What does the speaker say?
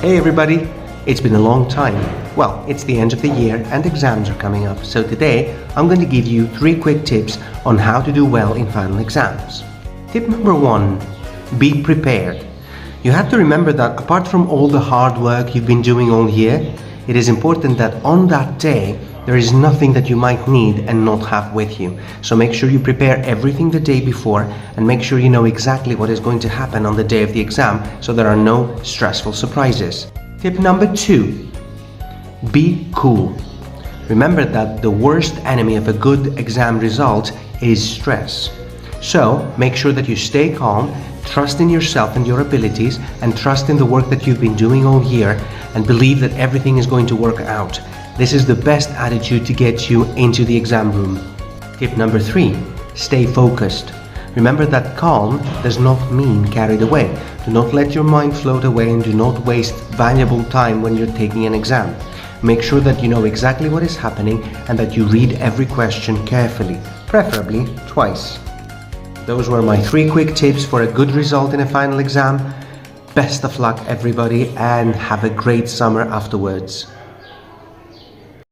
Hey everybody, it's been a long time. Well, it's the end of the year and exams are coming up, so today I'm going to give you 3 quick tips on how to do well in final exams. Tip number 1, be prepared. You have to remember that apart from all the hard work you've been doing all year, it is important that on that day there is nothing that you might need and not have with you. So make sure you prepare everything the day before and make sure you know exactly what is going to happen on the day of the exam so there are no stressful surprises. Tip number 2, be cool. Remember that the worst enemy of a good exam result is stress. So make sure that you stay calm, trust in yourself and your abilities, and trust in the work that you've been doing all year, and believe that everything is going to work out. This is the best attitude to get you into the exam room. Tip number 3, stay focused. Remember that calm does not mean carried away. Do not let your mind float away and do not waste valuable time when you're taking an exam. Make sure that you know exactly what is happening and that you read every question carefully, preferably twice. Those were my 3 quick tips for a good result in a final exam. Best of luck everybody and have a great summer afterwards.